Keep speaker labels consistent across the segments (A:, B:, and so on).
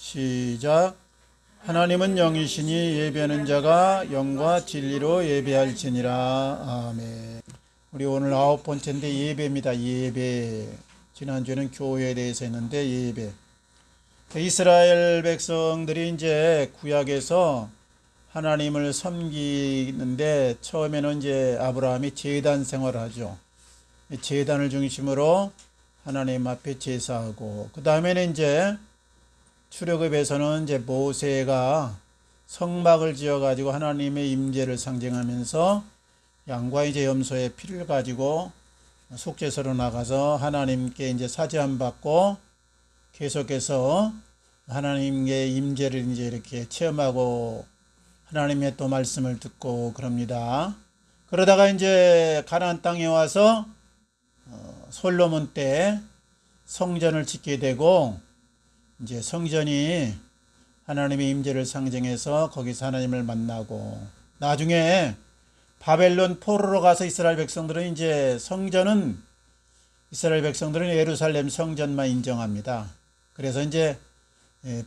A: 시작. 하나님은 영이시니 예배하는 자가 영과 진리로 예배할지니라. 아멘. 우리 오늘 9번째인데 예배입니다. 예배. 지난주에는 교회에 대해서 했는데 예배. 이스라엘 백성들이 이제 구약에서 하나님을 섬기는데 처음에는 이제 아브라함이 제단 생활을 하죠. 제단을 중심으로 하나님 앞에 제사하고, 그 다음에는 이제 출애굽에서는 이제 모세가 성막을 지어 가지고 하나님의 임재를 상징하면서 양과 이제 염소의 피를 가지고 속죄소로 나가서 하나님께 이제 사죄함 받고 계속해서 하나님의 임재를 이제 이렇게 체험하고 하나님의 또 말씀을 듣고 그럽니다. 그러다가 이제 가나안 땅에 와서 솔로몬 때 성전을 짓게 되고, 이제 성전이 하나님의 임재를 상징해서 거기서 하나님을 만나고, 나중에 바벨론 포로로 가서 이스라엘 백성들은 이제 이스라엘 백성들은 예루살렘 성전만 인정합니다. 그래서 이제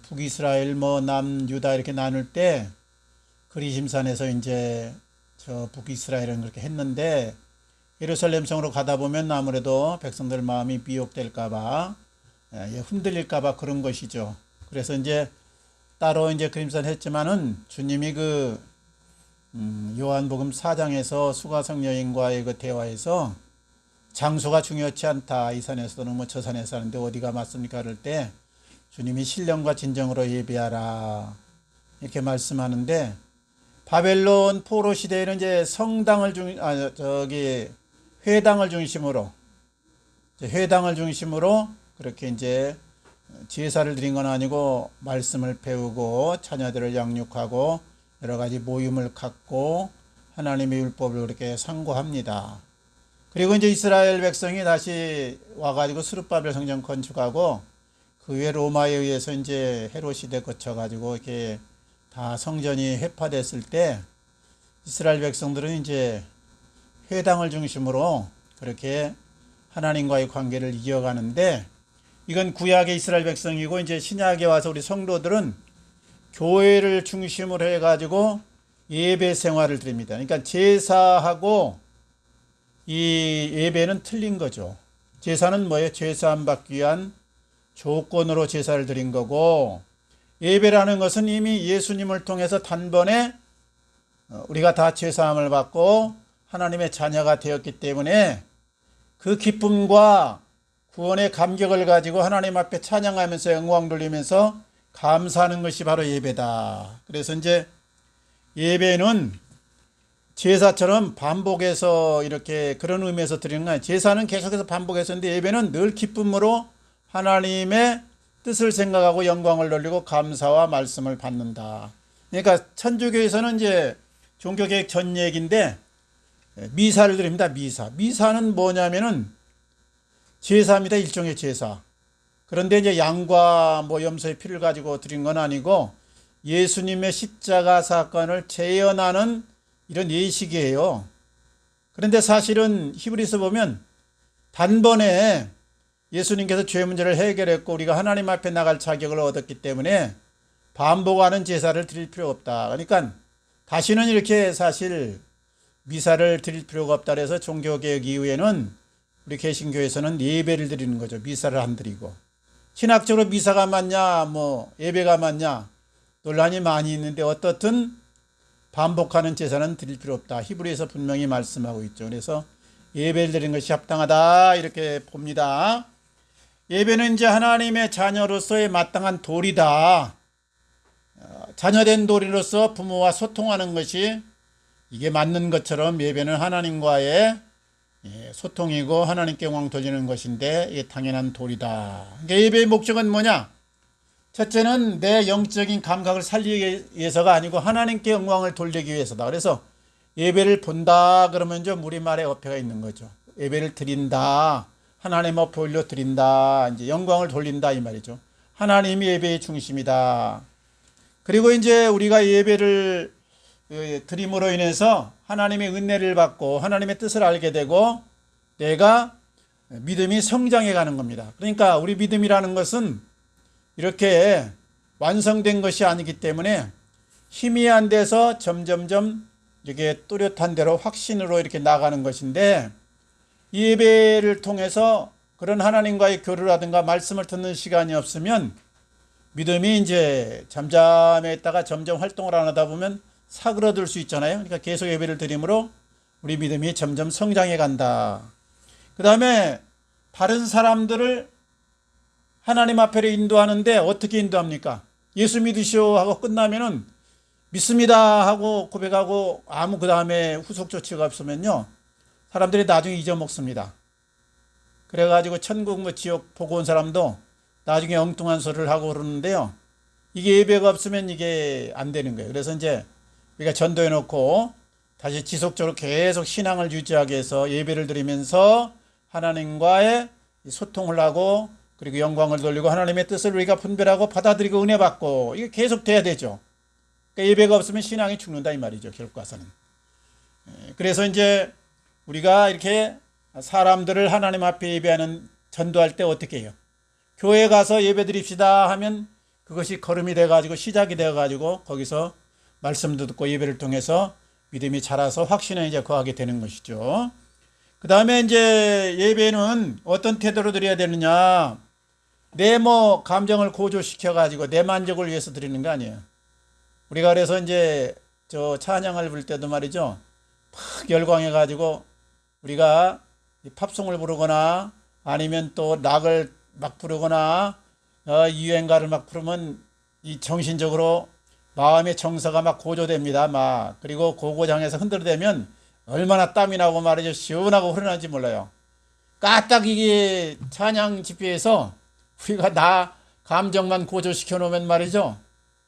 A: 북이스라엘 남유다 이렇게 나눌 때 그리심산에서 이제 저 북이스라엘은 그렇게 했는데, 예루살렘 성으로 가다 보면 아무래도 백성들 마음이 미혹될까봐, 흔들릴까봐 그런 것이죠. 그래서 이제 따로 이제 그림산 했지만은 주님이 요한복음 4장에서 수가성 여인과의 그 대화에서 장소가 중요치 않다. 이 산에서 또는 저 산에서 하는데 어디가 맞습니까? 그럴 때 주님이 신령과 진정으로 예배하라. 이렇게 말씀하는데, 바벨론 포로 시대에는 이제 회당을 중심으로 그렇게 이제 제사를 드린 건 아니고 말씀을 배우고 자녀들을 양육하고 여러 가지 모임을 갖고 하나님의 율법을 그렇게 상고합니다. 그리고 이제 이스라엘 백성이 다시 와가지고 스룹바벨 성전 건축하고 그 후에 로마에 의해서 이제 헤롯 시대 거쳐가지고 이렇게 다 성전이 회파됐을 때 이스라엘 백성들은 이제 회당을 중심으로 그렇게 하나님과의 관계를 이어가는데, 이건 구약의 이스라엘 백성이고, 이제 신약에 와서 우리 성도들은 교회를 중심으로 해가지고 예배 생활을 드립니다. 그러니까 제사하고 이 예배는 틀린 거죠. 제사는 뭐예요? 제사함 받기 위한 조건으로 제사를 드린 거고, 예배라는 것은 이미 예수님을 통해서 단번에 우리가 다 제사함을 받고 하나님의 자녀가 되었기 때문에 그 기쁨과 구원의 감격을 가지고 하나님 앞에 찬양하면서 영광 돌리면서 감사하는 것이 바로 예배다. 그래서 이제 예배는 제사처럼 반복해서 이렇게 그런 의미에서 드리는 거예요. 제사는 계속해서 반복해서 했는데 예배는 늘 기쁨으로 하나님의 뜻을 생각하고 영광을 돌리고 감사와 말씀을 받는다. 그러니까 천주교에서는 이제 종교개혁 전 얘기인데 미사를 드립니다. 미사는 뭐냐면은 제사입니다. 일종의 제사. 그런데 이제 양과 염소의 피를 가지고 드린 건 아니고 예수님의 십자가 사건을 재현하는 이런 예식이에요. 그런데 사실은 히브리서 보면 단번에 예수님께서 죄 문제를 해결했고 우리가 하나님 앞에 나갈 자격을 얻었기 때문에 반복하는 제사를 드릴 필요가 없다. 그러니까 다시는 이렇게 사실 미사를 드릴 필요가 없다. 그래서 종교개혁 이후에는 우리 개신교에서는 예배를 드리는 거죠. 미사를 안 드리고. 신학적으로 미사가 맞냐 예배가 맞냐 논란이 많이 있는데, 어떻든 반복하는 제사는 드릴 필요 없다. 히브리에서 분명히 말씀하고 있죠. 그래서 예배를 드리는 것이 합당하다 이렇게 봅니다. 예배는 이제 하나님의 자녀로서의 마땅한 도리다. 자녀된 도리로서 부모와 소통하는 것이 이게 맞는 것처럼 예배는 하나님과의 소통이고 하나님께 영광 돌리는 것인데 이게 당연한 도리다. 그러니까 예배의 목적은 뭐냐? 첫째는 내 영적인 감각을 살리기 위해서가 아니고 하나님께 영광을 돌리기 위해서다. 그래서 예배를 본다 그러면 좀 우리말에 어폐가 있는 거죠. 예배를 드린다. 하나님 앞에 올려 드린다. 이제 영광을 돌린다 이 말이죠. 하나님이 예배의 중심이다. 그리고 이제 우리가 예배를 드림으로 인해서 하나님의 은혜를 받고 하나님의 뜻을 알게 되고 내가 믿음이 성장해 가는 겁니다. 그러니까 우리 믿음이라는 것은 이렇게 완성된 것이 아니기 때문에 힘이 안 돼서 점점점 이렇게 뚜렷한 대로 확신으로 이렇게 나가는 것인데, 이 예배를 통해서 그런 하나님과의 교류라든가 말씀을 듣는 시간이 없으면 믿음이 이제 잠잠했다가 점점 활동을 안 하다 보면 사그러들 수 있잖아요. 그러니까 계속 예배를 드림으로 우리 믿음이 점점 성장해 간다. 그 다음에 다른 사람들을 하나님 앞에로 인도하는데 어떻게 인도합니까? 예수 믿으시오 하고 끝나면은 믿습니다 하고 고백하고 아무 그 다음에 후속 조치가 없으면요, 사람들이 나중에 잊어먹습니다. 그래가지고 천국 뭐 지옥 보고 온 사람도 나중에 엉뚱한 소리를 하고 그러는데요, 이게 예배가 없으면 이게 안 되는 거예요. 그래서 이제 우리가 전도해 놓고 다시 지속적으로 계속 신앙을 유지하기 위해서 예배를 드리면서 하나님과의 소통을 하고, 그리고 영광을 돌리고 하나님의 뜻을 우리가 분별하고 받아들이고 은혜 받고, 이게 계속 돼야 되죠. 그러니까 예배가 없으면 신앙이 죽는다 이 말이죠, 결국 가서는. 그래서 이제 우리가 이렇게 사람들을 하나님 앞에 예배하는, 전도할 때 어떻게 해요? 교회 가서 예배 드립시다 하면 그것이 걸음이 돼가지고 시작이 돼가지고 거기서 말씀도 듣고 예배를 통해서 믿음이 자라서 확신에 이제 거하게 되는 것이죠. 그 다음에 이제 예배는 어떤 태도로 드려야 되느냐? 내 뭐 감정을 고조시켜가지고 내 만족을 위해서 드리는 거 아니에요. 우리가 그래서 이제 저 찬양을 부를 때도 말이죠, 막 열광해가지고 우리가 팝송을 부르거나 아니면 또 락을 막 부르거나 유행가를 막 부르면 이 정신적으로 마음의 정서가 막 고조됩니다. 막 그리고 고고장에서 흔들대면 얼마나 땀이 나고 말이죠, 시원하고 흐르는지 몰라요. 까딱 이게 찬양 집회에서 우리가 나 감정만 고조시켜 놓으면 말이죠,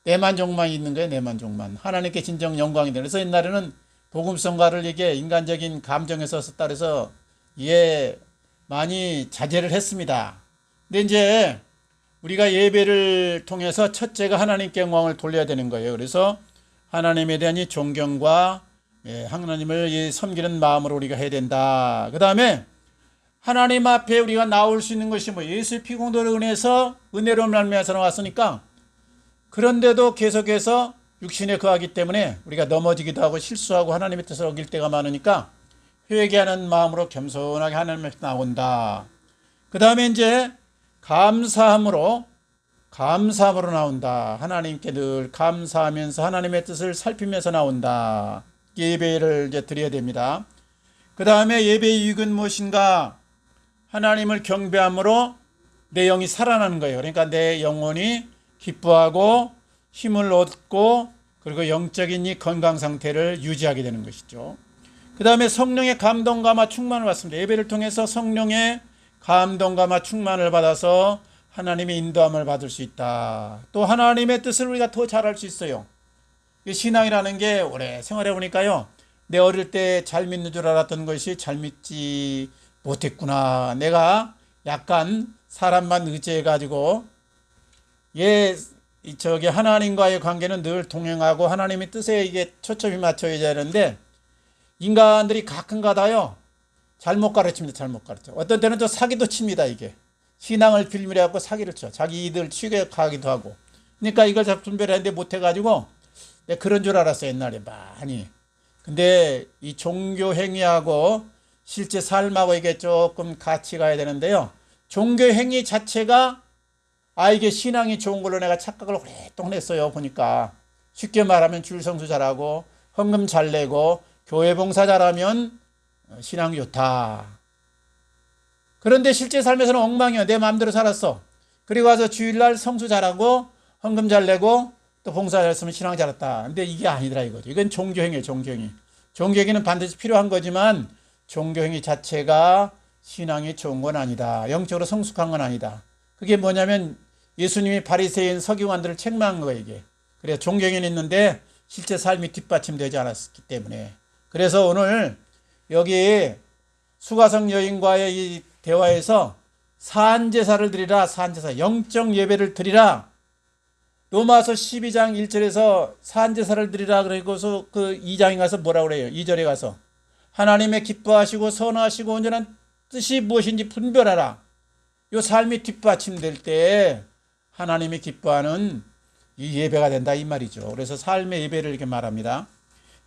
A: 내 만족만 있는 거예요. 내 만족만. 하나님께 진정 영광이 되는. 그래서 옛날에는 복음성가를 이게 인간적인 감정에서 썼다 그래서 이게 많이 자제를 했습니다. 근데 이제 우리가 예배를 통해서 첫째가 하나님께 영광을 돌려야 되는 거예요. 그래서 하나님에 대한 이 존경과 하나님을 섬기는 마음으로 우리가 해야 된다. 그 다음에 하나님 앞에 우리가 나올 수 있는 것이 뭐 예수의 피공도로 인해서 은혜로 말미암아서 나왔으니까, 그런데도 계속해서 육신에 거하기 때문에 우리가 넘어지기도 하고 실수하고 하나님의 뜻을 어길 때가 많으니까 회개하는 마음으로 겸손하게 하나님 앞에 나온다. 그 다음에 이제 감사함으로 나온다. 하나님께 늘 감사하면서 하나님의 뜻을 살피면서 나온다. 예배를 이제 드려야 됩니다. 그 다음에 예배의 유익은 무엇인가? 하나님을 경배함으로 내 영이 살아나는 거예요. 그러니까 내 영혼이 기뻐하고 힘을 얻고, 그리고 영적인 이 건강 상태를 유지하게 되는 것이죠. 그 다음에 성령의 감동감화 충만을 받습니다. 예배를 통해서 성령의 감동감화 충만을 받아서 하나님의 인도함을 받을 수 있다. 또 하나님의 뜻을 우리가 더 잘할 수 있어요. 신앙이라는 게 오래 생활해 보니까요, 내 어릴 때 잘 믿는 줄 알았던 것이 잘 믿지 못했구나. 내가 약간 사람만 의지해가지고 하나님과의 관계는 늘 동행하고 하나님의 뜻에 이게 초점이 맞춰야 되는데, 인간들이 가끔가다요 잘못 가르칩니다. 잘못 가르쳐. 어떤 때는 또 사기도 칩니다. 이게 신앙을 빌미로 해갖고 사기를 쳐. 자기 이들 취급하기도 하고. 그러니까 이걸 잘 분별하는데 못해가지고 내가 그런 줄 알았어요, 옛날에 많이. 근데 이 종교 행위하고 실제 삶하고 이게 조금 같이 가야 되는데요, 종교 행위 자체가 이게 신앙이 좋은 걸로 내가 착각을 오랫동안 했어요. 보니까 쉽게 말하면 줄성수 잘하고 헌금 잘 내고 교회 봉사 잘하면 신앙이 좋다. 그런데 실제 삶에서는 엉망이야. 내 마음대로 살았어. 그리고 와서 주일날 성수 잘하고 헌금 잘 내고 또 봉사 잘했으면 신앙 잘했다. 근데 이게 아니더라 이거죠. 이건 종교행위예요. 종교행위. 종교행위는 반드시 필요한 거지만 종교행위 자체가 신앙이 좋은 건 아니다. 영적으로 성숙한 건 아니다. 그게 뭐냐면 예수님이 바리새인 서기관들을 책망한 거예요, 이게. 그래서 종교행위는 있는데 실제 삶이 뒷받침되지 않았기 때문에. 그래서 오늘 여기 수가성 여인과의 이 대화에서 산제사를 드리라, 산제사, 영적 예배를 드리라. 로마서 12장 1절에서 산제사를 드리라 그러고서 그 2장에 가서 뭐라고 그래요? 2절에 가서 하나님의 기뻐하시고 선하시고 온전한 뜻이 무엇인지 분별하라. 요 삶이 뒷받침될 때 하나님이 기뻐하는 이 예배가 된다 이 말이죠. 그래서 삶의 예배를 이렇게 말합니다.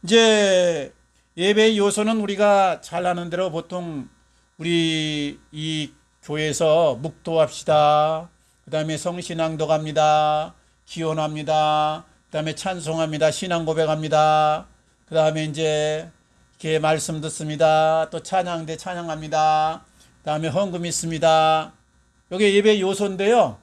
A: 이제 예배의 요소는 우리가 잘 아는 대로 보통 우리 이 교회에서 묵도합시다. 그 다음에 성신앙도 갑니다. 기원합니다. 그 다음에 찬송합니다. 신앙 고백합니다. 그 다음에 이제 이렇게 말씀 듣습니다. 또 찬양대 찬양합니다. 그 다음에 헌금 있습니다. 이게 예배 요소인데요.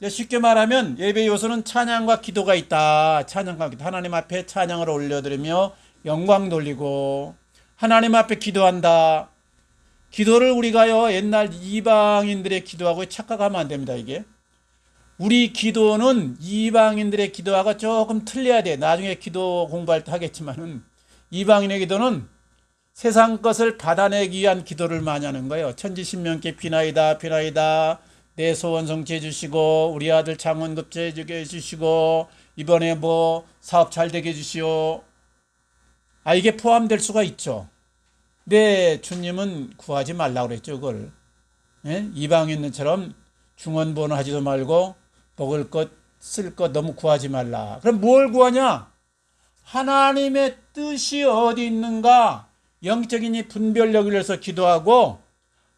A: 쉽게 말하면 예배 요소는 찬양과 기도가 있다. 찬양과 기도. 하나님 앞에 찬양을 올려드리며 영광 돌리고 하나님 앞에 기도한다. 기도를 우리가요 옛날 이방인들의 기도하고 착각하면 안 됩니다. 이게 우리 기도는 이방인들의 기도하고 조금 틀려야 돼. 나중에 기도 공부할 때 하겠지만은 이방인의 기도는 세상 것을 받아내기 위한 기도를 많이 하는 거예요. 천지신명께 비나이다 비나이다 내 소원 성취해 주시고 우리 아들 장원 급제해 주시고 이번에 뭐 사업 잘 되게 해 주시오. 이게 포함될 수가 있죠. 네, 주님은 구하지 말라고 그랬죠, 그걸. 예? 이방인들처럼 중언부언 하지도 말고 먹을 것, 쓸 것 너무 구하지 말라. 그럼 뭘 구하냐? 하나님의 뜻이 어디 있는가? 영적인 이 분별력을 위해서 기도하고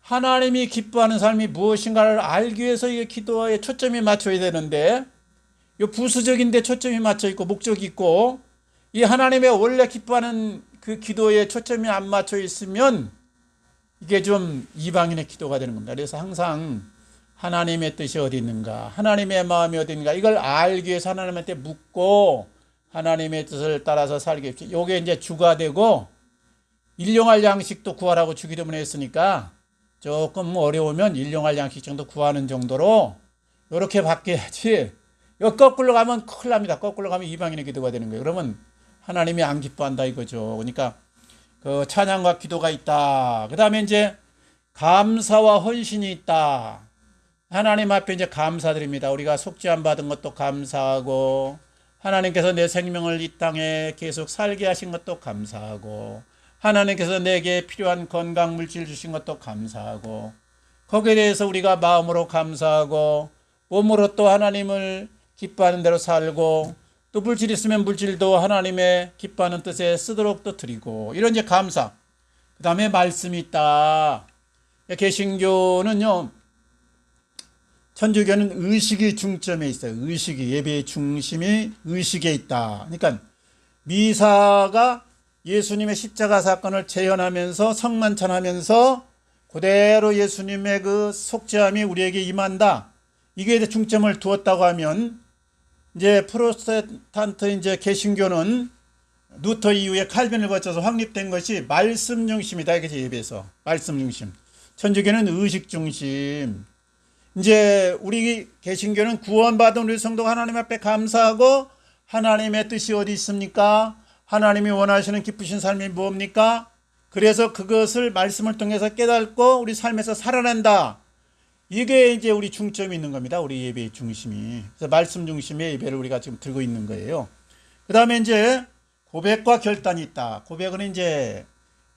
A: 하나님이 기뻐하는 삶이 무엇인가를 알기 위해서 이 기도에 초점이 맞춰야 되는데 이 부수적인 데 초점이 맞춰 있고 목적이 있고 이 하나님의 원래 기뻐하는 그 기도에 초점이 안 맞춰 있으면 이게 좀 이방인의 기도가 되는 겁니다. 그래서 항상 하나님의 뜻이 어디 있는가, 하나님의 마음이 어디 있는가 이걸 알기 위해서 하나님한테 묻고 하나님의 뜻을 따라서 살게 해주죠. 요게 이제 주가 되고 일용할 양식도 구하라고 주기 때문에 했으니까 조금 어려우면 일용할 양식 정도 구하는 정도로 이렇게 바뀌어야지. 요 거꾸로 가면 큰일 납니다. 거꾸로 가면 이방인의 기도가 되는 거예요. 그러면 하나님이 안 기뻐한다 이거죠. 그러니까 그 찬양과 기도가 있다. 그 다음에 이제 감사와 헌신이 있다. 하나님 앞에 이제 감사드립니다. 우리가 속죄함 받은 것도 감사하고 하나님께서 내 생명을 이 땅에 계속 살게 하신 것도 감사하고 하나님께서 내게 필요한 건강 물질 주신 것도 감사하고 거기에 대해서 우리가 마음으로 감사하고 몸으로 또 하나님을 기뻐하는 대로 살고 또 물질 있으면 물질도 하나님의 기뻐하는 뜻에 쓰도록 또 드리고 이런 이제 감사. 그 다음에 말씀이 있다. 개신교는요, 천주교는 의식이 중점에 있어요. 의식이, 예배의 중심이 의식에 있다. 그러니까 미사가 예수님의 십자가 사건을 재현하면서 성만찬하면서 그대로 예수님의 그 속죄함이 우리에게 임한다. 이게 중점을 두었다고 하면 이제 프로테스탄트 이제 개신교는 루터 이후에 칼빈을 거쳐서 확립된 것이 말씀 중심이다. 이게 예배에서 말씀 중심. 천주교는 의식 중심. 이제 우리 개신교는 구원받은 우리 성도가 하나님 앞에 감사하고 하나님의 뜻이 어디 있습니까? 하나님이 원하시는 기쁘신 삶이 뭡니까? 그래서 그것을 말씀을 통해서 깨닫고 우리 삶에서 살아낸다. 이게 이제 우리 중점이 있는 겁니다. 우리 예배의 중심이. 그래서 말씀 중심의 예배를 우리가 지금 들고 있는 거예요. 그 다음에 이제 고백과 결단이 있다. 고백은 이제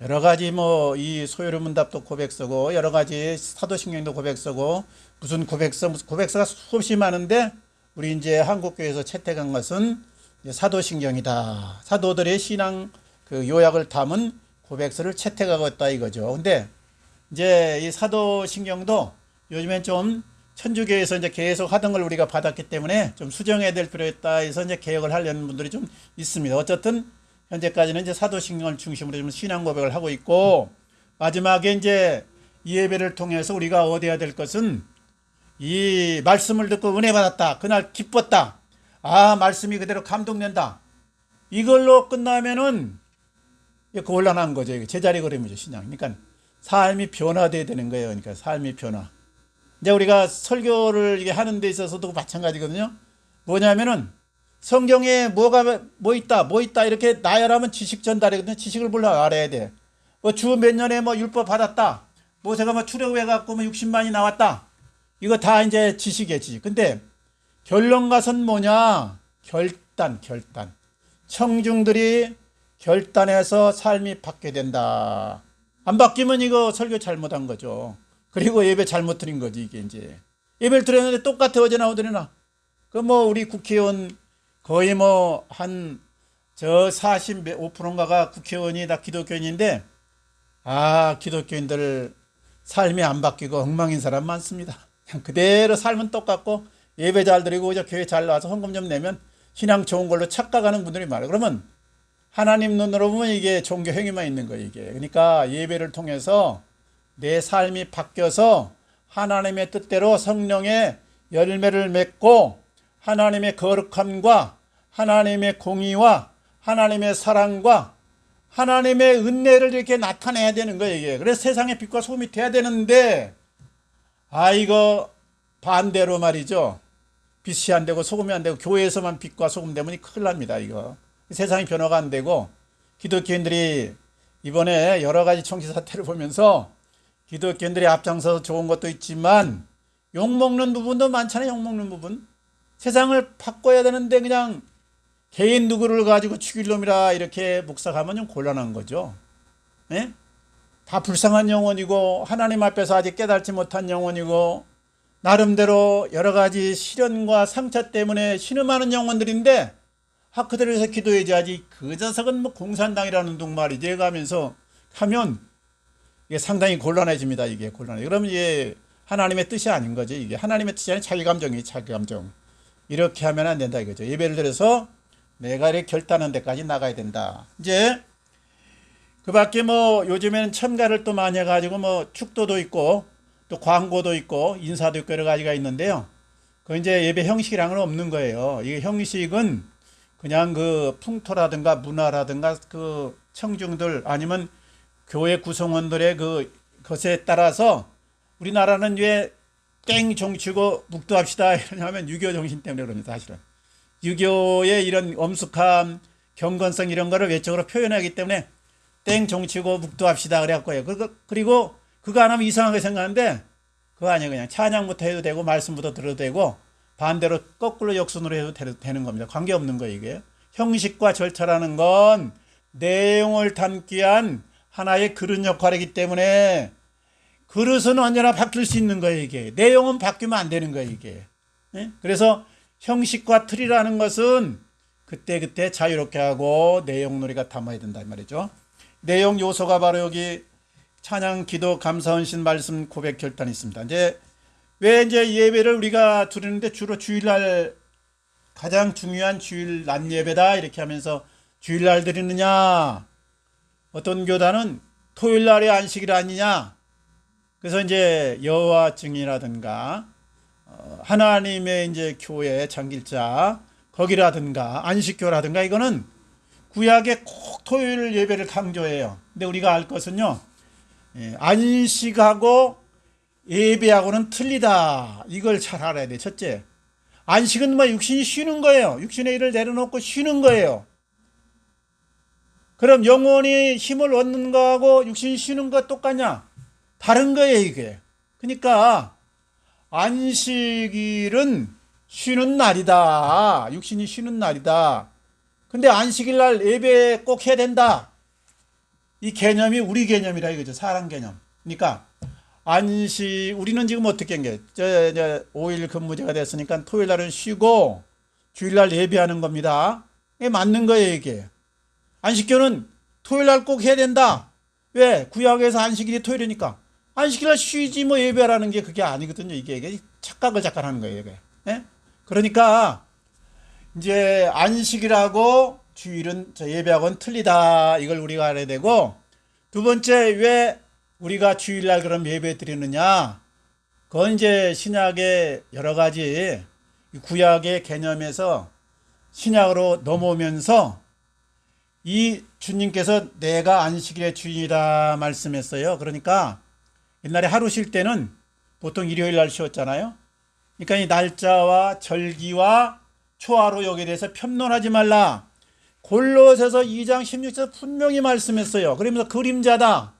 A: 여러 가지 뭐 이 소요리 문답도 고백서고 여러 가지 사도신경도 고백서고 무슨 고백서가 수없이 많은데 우리 이제 한국교회에서 채택한 것은 사도신경이다. 사도들의 신앙 그 요약을 담은 고백서를 채택하고 있다 이거죠. 근데 이제 이 사도신경도 요즘엔 좀 천주교에서 이제 계속 하던 걸 우리가 받았기 때문에 좀 수정해야 될 필요가 있다 해서 이제 개혁을 하려는 분들이 좀 있습니다. 어쨌든 현재까지는 이제 사도신경을 중심으로 좀 신앙 고백을 하고 있고 마지막에 이제 이 예배를 통해서 우리가 얻어야 될 것은 이 말씀을 듣고 은혜 받았다. 그날 기뻤다. 말씀이 그대로 감동된다. 이걸로 끝나면은 곤란한 거죠. 제자리 걸음이죠, 신앙. 그러니까 삶이 변화돼야 되는 거예요. 그러니까 삶이 변화. 이제 우리가 설교를 이게 하는 데 있어서도 마찬가지거든요. 뭐냐면은 성경에 뭐 있다 이렇게 나열하면 지식 전달이거든요. 지식을 몰라 알아야 돼. 뭐 주 몇 년에 뭐 율법 받았다. 뭐 제가 뭐 출애굽해갖고 뭐 60만이 나왔다. 이거 다 이제 지식이에요, 지식. 근데 결론 가선 뭐냐? 결단. 청중들이 결단해서 삶이 바뀌게 된다. 안 바뀌면 이거 설교 잘못한 거죠. 그리고 예배 잘못 드린 거지, 이게 이제. 예배를 드렸는데 똑같아, 어제 나오더니나. 그 뭐 우리 국회의원 거의 뭐 한 저 45%인가가 국회의원이 다 기독교인인데, 기독교인들 삶이 안 바뀌고 엉망인 사람 많습니다. 그냥 그대로 삶은 똑같고 예배 잘 드리고 저 교회 잘 나와서 헌금 좀 내면 신앙 좋은 걸로 착각하는 분들이 많아요. 그러면 하나님 눈으로 보면 이게 종교 행위만 있는 거예요, 이게. 그러니까 예배를 통해서 내 삶이 바뀌어서 하나님의 뜻대로 성령의 열매를 맺고 하나님의 거룩함과 하나님의 공의와 하나님의 사랑과 하나님의 은혜를 이렇게 나타내야 되는 거예요, 이게. 그래서 세상의 빛과 소금이 돼야 되는데, 이거 반대로 말이죠. 빛이 안 되고 소금이 안 되고 교회에서만 빛과 소금 되면 큰일 납니다, 이거. 세상이 변화가 안 되고, 기독교인들이 이번에 여러 가지 정치 사태를 보면서 기독교인들이 앞장서서 좋은 것도 있지만 욕먹는 부분도 많잖아요, 욕먹는 부분. 세상을 바꿔야 되는데 그냥 개인 누구를 가지고 죽일 놈이라 이렇게 묵살하면 좀 곤란한 거죠. 예? 다 불쌍한 영혼이고 하나님 앞에서 아직 깨닫지 못한 영혼이고 나름대로 여러 가지 시련과 상처 때문에 신음하는 영혼들인데 그들을 위해서 기도해야지. 그 자석은 뭐 공산당이라는 둥 말이지 가면서 하면 이게 상당히 곤란해집니다. 이게 곤란해. 그러면 이게 하나님의 뜻이 아닌 거죠. 이게 하나님의 뜻이 아닌 자기 감정이 자기 감정. 이렇게 하면 안 된다 이거죠. 예배를 들어서 내가 이렇게 결단한 데까지 나가야 된다. 이제 그 밖에 뭐 요즘에는 첨가를 또 많이 해가지고 뭐 축도도 있고 또 광고도 있고 인사도 있고 여러 가지가 있는데요. 그 이제 예배 형식이랑은 없는 거예요. 이 형식은 그냥 그 풍토라든가 문화라든가 그 청중들 아니면 교회 구성원들의 그 것에 따라서 우리나라는 왜 땡 종치고 묵도합시다 이러냐면 유교 정신 때문에 그럽니다. 사실은 유교의 이런 엄숙함, 경건성 이런 거를 외적으로 표현하기 때문에 땡 종치고 묵도합시다 그래갖고요. 그리고 그거 안 하면 이상하게 생각하는데 그거 아니에요. 그냥 찬양부터 해도 되고 말씀부터 들어도 되고 반대로 거꾸로 역순으로 해도 되는 겁니다. 관계없는 거예요, 이게. 형식과 절차라는 건 내용을 담기 위한 하나의 그릇 역할이기 때문에 그릇은 언제나 바뀔 수 있는 거예요, 이게. 내용은 바뀌면 안 되는 거예요, 이게. 그래서 형식과 틀이라는 것은 그때그때 자유롭게 하고 내용놀이가 담아야 된다, 이 말이죠. 내용 요소가 바로 여기 찬양, 기도, 감사, 헌신, 말씀, 고백, 결단이 있습니다. 왜 예배를 우리가 드리는데 주로 주일날 가장 중요한 주일 낮 예배다 이렇게 하면서 주일날 드리느냐? 어떤 교단은 토요일날이 안식일 아니냐? 그래서 여호와 증이라든가 하나님의 교회 장길자 거기라든가 안식교라든가 이거는 구약에 꼭 토요일 예배를 강조해요. 근데 우리가 알 것은요, 안식하고 예배하고는 틀리다. 이걸 잘 알아야 돼. 첫째, 안식은 육신이 쉬는 거예요. 육신의 일을 내려놓고 쉬는 거예요. 그럼 영혼이 힘을 얻는 거하고 육신이 쉬는 거 똑같냐? 다른 거예요, 이게. 그러니까 안식일은 쉬는 날이다. 육신이 쉬는 날이다. 근데 안식일 날 예배 꼭 해야 된다. 이 개념이 우리 개념이라 이거죠. 사람 개념. 그러니까 우리는 지금 어떻게 한 게, 5일 근무제가 됐으니까 토요일 날은 쉬고 주일 날 예배하는 겁니다. 이게 맞는 거예요, 이게. 안식교는 토요일 날 꼭 해야 된다. 왜? 구약에서 안식일이 토요일이니까. 안식일 날 쉬지 예배하라는 게 그게 아니거든요. 이게 착각을 잠깐 하는 거예요, 이게. 그러니까 안식일하고 주일은 예배하고는 틀리다. 이걸 우리가 알아야 되고, 두 번째, 왜 우리가 주일날 그럼 예배 드리느냐? 그건 신약의 여러 가지 구약의 개념에서 신약으로 넘어오면서 이 주님께서 내가 안식일의 주인이다 말씀했어요. 그러니까 옛날에 하루 쉴 때는 보통 일요일 날 쉬었잖아요. 그러니까 이 날짜와 절기와 초하루 여기에 대해서 편론하지 말라. 골로새서 2장 16절에서 분명히 말씀했어요. 그러면서 그림자다.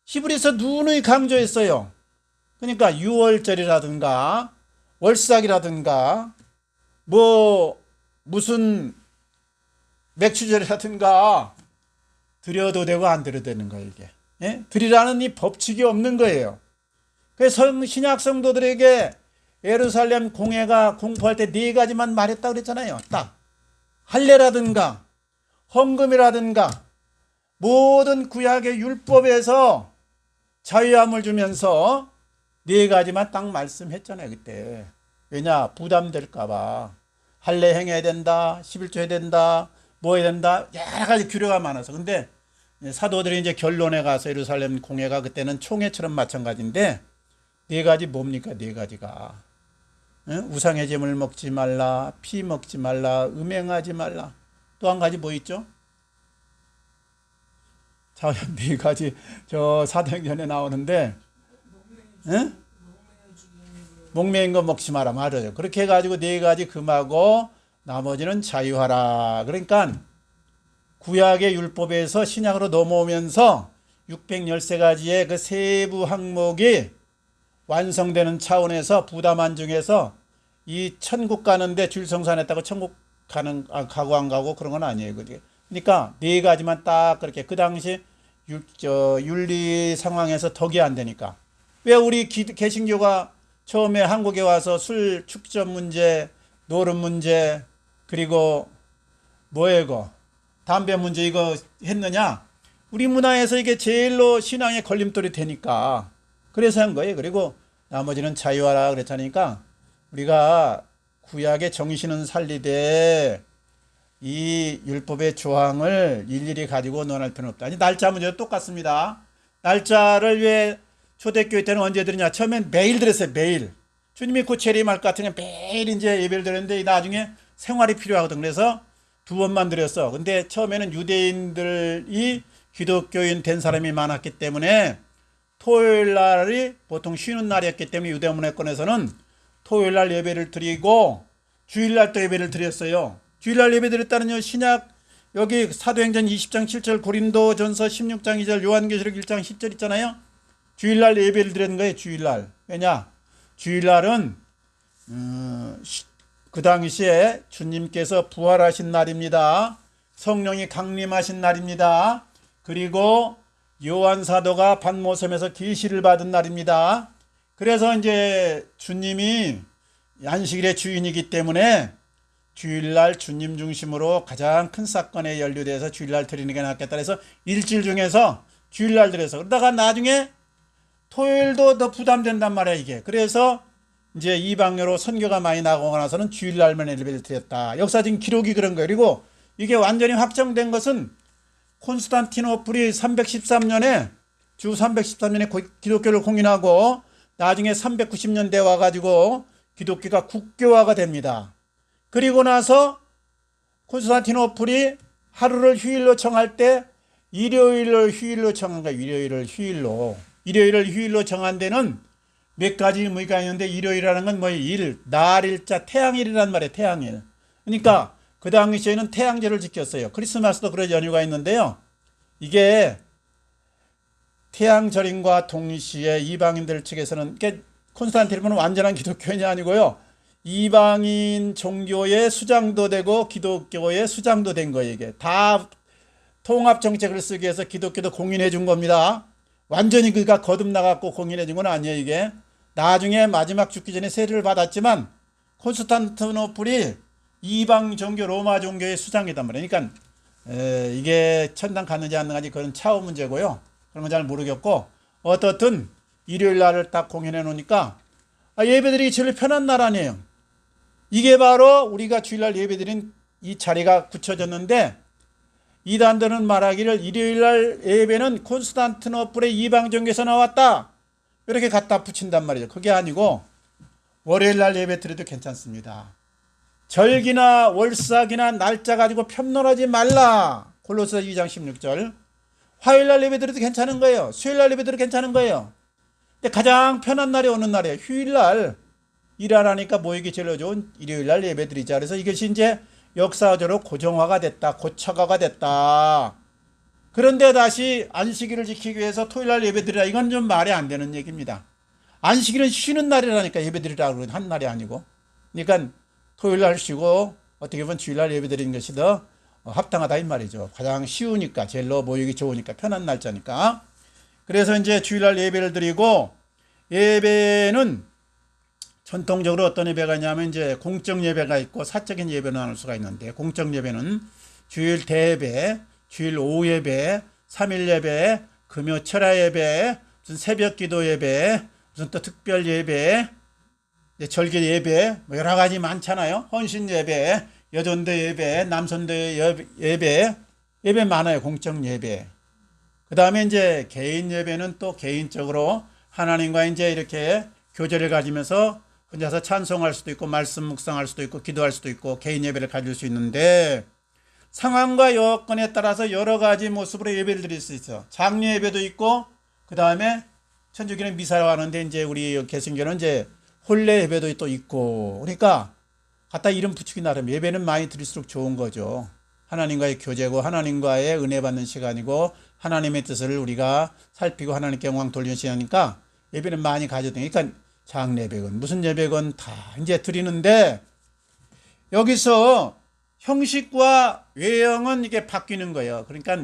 A: 히브리서 누누이 강조했어요. 그러니까 유월절이라든가 월삭이라든가 무슨 맥추절이라든가 드려도 되고 안 드려도 되는 거예요, 이게. 드리라는 이 법칙이 없는 거예요. 그래서 신약 성도들에게 예루살렘 공회가 공포할 때 네 가지만 말했다 그랬잖아요. 딱 할례라든가 헌금이라든가 모든 구약의 율법에서 자유함을 주면서 네 가지만 딱 말씀했잖아요. 그때. 왜냐? 부담될까봐. 할례 행해야 된다, 11조 해야 된다, 뭐 해야 된다, 여러 가지 규례가 많아서. 근데 사도들이 이제 결론에 가서 예루살렘 공회가 그때는 총회처럼 마찬가지인데 네 가지 뭡니까? 네 가지가. 우상의 제물 먹지 말라, 피 먹지 말라, 음행하지 말라. 또 한 가지 뭐 있죠? 자, 네 가지 저 사도행전에 나오는데, 목매인 거 먹지 마라. 맞아요. 그렇게 해가지고 네 가지 금하고 나머지는 자유하라. 그러니까 구약의 율법에서 신약으로 넘어오면서 613가지의 그 세부 항목이 완성되는 차원에서 부담한 중에서 이 천국 가는데 줄성산했다고 천국 가고 안 가고 그런 건 아니에요. 그러니까 네 가지만 딱 그렇게 그 당시 윤리 상황에서 덕이 안 되니까. 왜 우리 개신교가 처음에 한국에 와서 술 축전 문제, 노름 문제, 그리고 뭐예요, 이거? 담배 문제 이거 했느냐? 우리 문화에서 이게 제일로 신앙의 걸림돌이 되니까. 그래서 한 거예요. 그리고 나머지는 자유하라 그랬자니까 우리가 구약의 정신은 살리되 이 율법의 조항을 일일이 가지고 논할 필요는 없다. 아니, 날짜 문제도 똑같습니다. 날짜를 왜 초대교회 때는 언제 드리냐? 처음엔 매일 드렸어요. 매일. 주님이 곧 재림할 것 같으니 매일 이제 예배를 드렸는데 나중에 생활이 필요하거든. 그래서 2번만 드렸어. 근데 처음에는 유대인들이 기독교인 된 사람이 많았기 때문에 토요일 날이 보통 쉬는 날이었기 때문에 유대문화권에서는 토요일 날 예배를 드리고 주일 날 또 예배를 드렸어요. 주일 날 예배 드렸다는요. 신약 여기 사도행전 20장 7절, 고린도전서 16장 2절, 요한계시록 1장 10절 있잖아요. 주일 날 예배를 드리는 거예요. 주일 날. 왜냐? 주일 날은 그 당시에 주님께서 부활하신 날입니다. 성령이 강림하신 날입니다. 그리고 요한 사도가 반모섬에서 계시를 받은 날입니다. 그래서 이제 주님이 안식일의 주인이기 때문에 주일날 주님 중심으로 가장 큰 사건에 연루돼서 주일날 드리는 게 낫겠다 해서 일주일 중에서 주일날 드려서 그러다가 나중에 토요일도 더 부담된단 말이야 이게. 그래서 이제 이방여로 선교가 많이 나가고 나서는 주일날만 예배를 드렸다. 역사적인 기록이 그런 거예요. 그리고 이게 완전히 확정된 것은 콘스탄티노플이 313년에 주 313년에 기독교를 공인하고 나중에 390년대 와가지고 기독교가 국교화가 됩니다. 그리고 나서 콘스탄티노플이 하루를 휴일로 정할 때 일요일을 휴일로 정한 거예요. 일요일을 휴일로 정한 데는 몇 가지 의미가 있는데 일요일이라는 건 뭐예요? 일, 날, 일자, 태양일이란 말이에요. 태양일. 그러니까 그 당시에는 태양절을 지켰어요. 크리스마스도 그런 연휴가 있는데요. 이게 태양절임과 동시에 이방인들 측에서는 콘스탄티노플은 완전한 기독교인이 아니고요. 이방인 종교의 수장도 되고 기독교의 수장도 된 거예요. 이게 다 통합 정책을 쓰기 위해서 기독교도 공인해 준 겁니다. 완전히 그가 거듭나갖고 공인해 준 건 아니에요. 이게 나중에 마지막 죽기 전에 세례를 받았지만 콘스탄티노플이 이방 종교 로마 종교의 수장이단 말이에요. 그러니까 이게 천당 갔는지 안 갔는지 그건 차후 문제고요. 그런 건 잘 모르겠고 어떻든 일요일 날을 딱 공연해 놓으니까 예배드리기 제일 편한 날 아니에요. 이게 바로 우리가 주일날 예배드린 이 자리가 굳혀졌는데 이단들은 말하기를 일요일날 예배는 콘스탄티노플의 이방 종교에서 나왔다 이렇게 갖다 붙인단 말이죠. 그게 아니고 월요일날 예배 드려도 괜찮습니다. 절기나 월삭이나 날짜 가지고 편론하지 말라. 골로새 2장 16절. 화요일날 예배 드려도 괜찮은 거예요. 수요일날 예배 드려도 괜찮은 거예요. 근데 가장 편한 날이 어느 날이에요? 휴일날. 일하라니까 모이기 제일 좋은 일요일날 예배 드리자. 그래서 이것이 이제 역사적으로 고정화가 됐다. 고착화가 됐다. 그런데 다시 안식일을 지키기 위해서 토요일날 예배 드리라. 이건 좀 말이 안 되는 얘기입니다. 안식일은 쉬는 날이라니까 예배 드리라고 한 날이 아니고. 그러니까 토요일날 쉬고 어떻게 보면 주일날 예배 드리는 것이 더 합당하다 이 말이죠. 가장 쉬우니까 제일로 모이기 좋으니까 편한 날짜니까. 그래서 이제 주일날 예배를 드리고 예배는 전통적으로 어떤 예배가 있냐면 이제 공적 예배가 있고 사적인 예배로 나눌 수가 있는데, 공적 예배는 주일 대예배, 주일 오후 예배, 3일 예배, 금요 철야 예배, 무슨 새벽 기도 예배, 무슨 또 특별 예배, 절기 예배, 뭐 여러 가지 많잖아요. 헌신 예배, 여전도 예배, 남선도 예배, 예배 많아요. 공적 예배. 그 다음에 이제 개인 예배는 또 개인적으로 하나님과 이제 이렇게 교제를 가지면서 혼자서 찬송할 수도 있고, 말씀 묵상할 수도 있고, 기도할 수도 있고, 개인 예배를 가질 수 있는데, 상황과 여건에 따라서 여러 가지 모습으로 예배를 드릴 수 있어. 장례 예배도 있고, 그 다음에 천주교는 미사라고 하는데, 이제 우리 개신교는 이제 혼례 예배도 또 있고, 그러니까 갖다 이름 붙이기 나름. 예배는 많이 드릴수록 좋은 거죠. 하나님과의 교제고, 하나님과의 은혜 받는 시간이고, 하나님의 뜻을 우리가 살피고 하나님께 영광 돌리는 시간이니까 예배는 많이 가져야 되니까, 그러니까 장례 예배건 무슨 예배건 다 이제 드리는데, 여기서 형식과 외형은 이게 바뀌는 거예요. 그러니까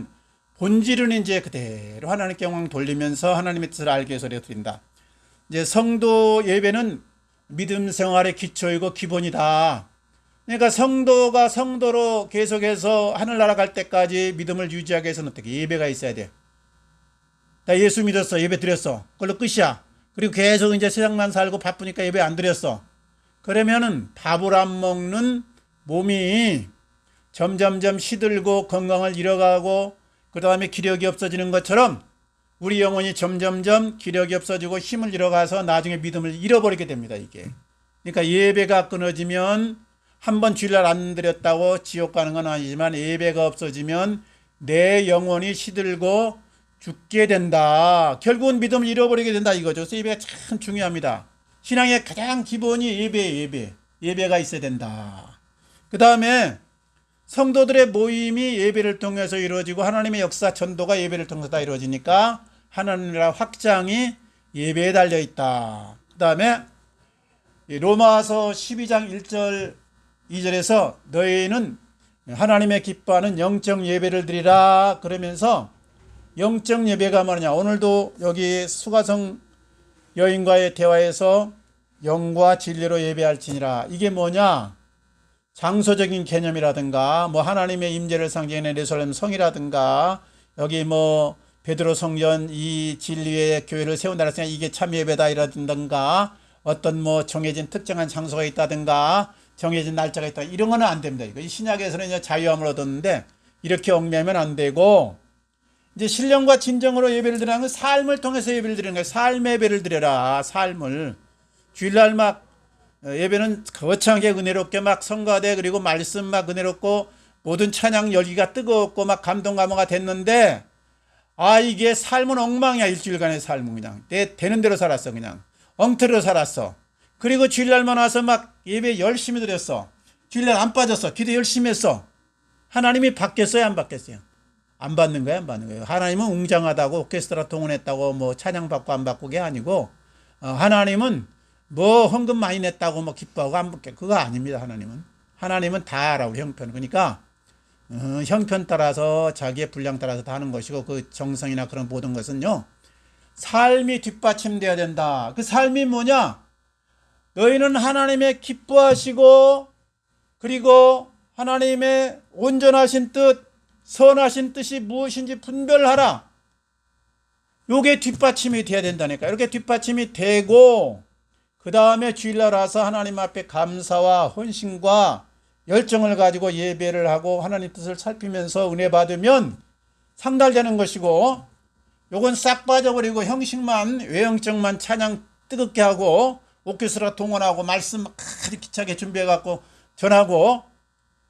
A: 본질은 이제 그대로 하나님께 영광 돌리면서 하나님의 뜻을 알기 위해서 드린다. 이제 성도 예배는 믿음 생활의 기초이고 기본이다. 그러니까 성도가 성도로 계속해서 하늘나라 갈 때까지 믿음을 유지하기 위해서는 어떻게 예배가 있어야 돼. 나 예수 믿었어, 예배 드렸어, 그걸로 끝이야. 그리고 계속 이제 세상만 살고 바쁘니까 예배 안 드렸어. 그러면은 밥을 안 먹는 몸이 점점점 시들고 건강을 잃어가고, 그 다음에 기력이 없어지는 것처럼 우리 영혼이 점점점 기력이 없어지고 힘을 잃어가서 나중에 믿음을 잃어버리게 됩니다, 이게. 그러니까 예배가 끊어지면, 한번 주일날 안 드렸다고 지옥 가는 건 아니지만, 예배가 없어지면 내 영혼이 시들고 죽게 된다. 결국은 믿음을 잃어버리게 된다, 이거죠. 그래서 예배가 참 중요합니다. 신앙의 가장 기본이 예배가 있어야 된다. 그 다음에 성도들의 모임이 예배를 통해서 이루어지고, 하나님의 역사 전도가 예배를 통해서 다 이루어지니까 하나님 나라 확장이 예배에 달려있다. 그 다음에 로마서 12장 1절 2절에서 너희는 하나님의 기뻐하는 영적 예배를 드리라 그러면서, 영적 예배가 뭐냐, 오늘도 여기 수가성 여인과의 대화에서 영과 진리로 예배할지니라, 이게 뭐냐, 장소적인 개념이라든가, 뭐 하나님의 임재를 상징하는 예루살렘 성이라든가, 여기 뭐 베드로 성전 이 진리의 교회를 세운다는 생각, 이게 참 예배다 이라든가, 어떤 뭐 정해진 특정한 장소가 있다든가 정해진 날짜가 있다, 이런 거는 안 됩니다. 이거 신약에서는 이제 자유함을 얻었는데 이렇게 얽매면 안 되고, 이제 신령과 진정으로 예배를 드리는 건 삶을 통해서 예배를 드리는 거예요. 삶의 예배를 드려라. 삶을. 주일날 막 예배는 거창하게 은혜롭게 막 성가대, 그리고 말씀 막 은혜롭고 모든 찬양 열기가 뜨겁고 막 감동감화가 됐는데, 이게 삶은 엉망이야. 일주일간의 삶은 그냥 내 되는 대로 살았어. 그냥 엉터리로 살았어. 그리고 주일날만 와서 막 예배 열심히 드렸어. 주일날 안 빠졌어. 기도 열심히 했어. 하나님이 받겠어요, 안 받겠어요? 안 받는 거예요, 안 받는 거예요. 하나님은 웅장하다고 오케스트라 동원했다고 뭐 찬양 받고 안 받고 게 아니고, 하나님은 뭐 헌금 많이 냈다고 뭐 기뻐하고 안 받게, 그거 아닙니다. 하나님은 다 알아, 우리 형편. 그러니까 형편 따라서, 자기의 분량 따라서 다 하는 것이고, 그 정성이나 그런 모든 것은요, 삶이 뒷받침돼야 된다. 그 삶이 뭐냐, 너희는 하나님의 기뻐하시고, 그리고 하나님의 온전하신 뜻, 선하신 뜻이 무엇인지 분별하라. 요게 뒷받침이 돼야 된다니까. 이렇게 뒷받침이 되고, 그 다음에 주일날 와서 하나님 앞에 감사와 헌신과 열정을 가지고 예배를 하고 하나님 뜻을 살피면서 은혜 받으면 상달되는 것이고, 요건 싹 빠져버리고 형식만, 외형적만 찬양 뜨겁게 하고 오케스트라 동원하고 말씀 아주 기차게 준비해갖고 전하고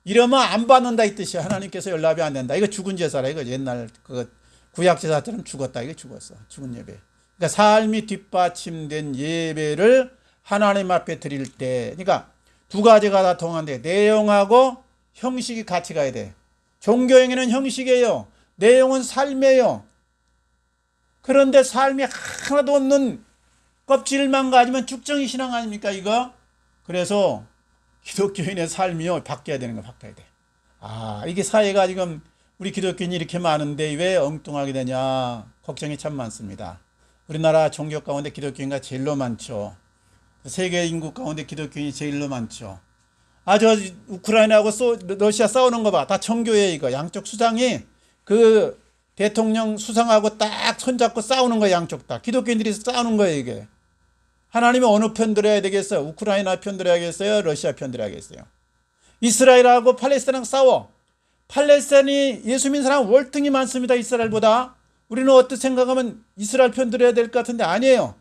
A: 이러면 안 받는다, 이 뜻이야. 하나님께서 연락이 안 된다. 이거 죽은 제사라. 이거 옛날 그 구약 제사처럼 죽었다. 이게 죽었어. 죽은 예배. 그러니까 삶이 뒷받침된 예배를 하나님 앞에 드릴 때, 그러니까 두 가지가 다 통한데, 내용하고 형식이 같이 가야 돼. 종교행위는 형식이에요. 내용은 삶이에요. 그런데 삶이 하나도 없는 껍질만 가지면 죽정이 신앙 아닙니까, 이거? 그래서 기독교인의 삶이요, 바뀌어야 되는 거, 바뀌어야 돼. 이게 사회가 지금 우리 기독교인이 이렇게 많은데 왜 엉뚱하게 되냐, 걱정이 참 많습니다. 우리나라 종교 가운데 기독교인가 제일로 많죠. 세계 인구 가운데 기독교인이 제일로 많죠. 저 우크라이나하고 러시아 싸우는 거 봐. 다 정교해 이거. 양쪽 수장이 그 대통령 수상하고 딱 손잡고 싸우는 거야. 양쪽 다. 기독교인들이 싸우는 거예요 이게. 하나님이 어느 편 들어야 되겠어요? 우크라이나 편 들어야겠어요? 러시아 편 들어야겠어요? 이스라엘하고 팔레스타인하고 싸워. 팔레스타인이 예수 믿는 사람 월등히 많습니다. 이스라엘보다. 우리는 어떻게 생각하면 이스라엘 편 들어야 될 것 같은데 아니에요.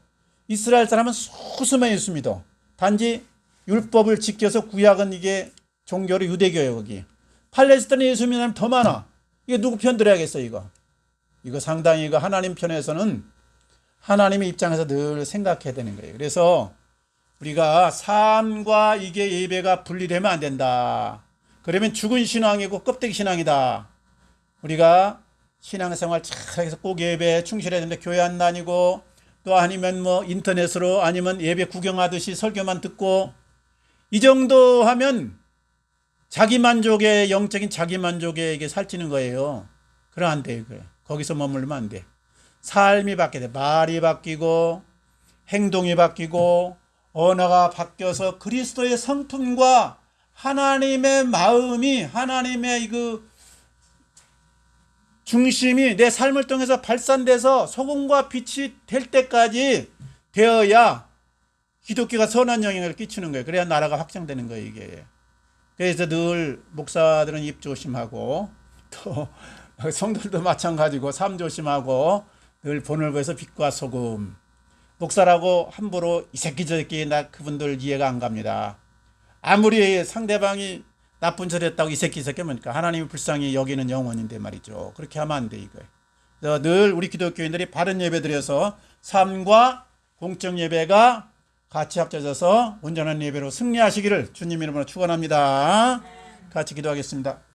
A: 이스라엘 사람은 수수만 예수 믿어. 단지 율법을 지켜서 구약은 이게 종교로 유대교예요 거기. 팔레스타인에 예수 믿는 사람 더 많아. 이게 누구 편 들어야겠어 이거. 이거 상당히 이거 하나님 편에서는 하나님의 입장에서 늘 생각해야 되는 거예요. 그래서 우리가 삶과 이게 예배가 분리되면 안 된다. 그러면 죽은 신앙이고 껍데기 신앙이다. 우리가 신앙생활 잘해서 꼭 예배에 충실해야 되는데 교회 안 다니고 또 아니면 뭐 인터넷으로 아니면 예배 구경하듯이 설교만 듣고 이 정도 하면 자기만족의 영적인 자기만족에 이게 살찌는 거예요. 그럼 안 돼. 거기서 머물면 안 돼. 삶이 바뀌어야 돼. 말이 바뀌고 행동이 바뀌고 언어가 바뀌어서 그리스도의 성품과 하나님의 마음이 하나님의 그 중심이 내 삶을 통해서 발산돼서 소금과 빛이 될 때까지 되어야 기독교가 선한 영향을 끼치는 거예요. 그래야 나라가 확장되는 거예요 이게. 그래서 늘 목사들은 입 조심하고 또 성도들도 마찬가지고 삶 조심하고 늘 본을 보여서 빛과 소금. 목사라고 함부로 이 새끼 저 새끼 나 그분들 이해가 안 갑니다. 아무리 상대방이 나쁜 소리 했다고 이 새끼 뭐니까 하나님이 불쌍히 여기는 영혼인데 말이죠. 그렇게 하면 안 돼 이거예요. 그래서 늘 우리 기독교인들이 바른 예배 드려서 삶과 공적 예배가 같이 합쳐져서 온전한 예배로 승리하시기를 주님 이름으로 축원합니다. 같이 기도하겠습니다.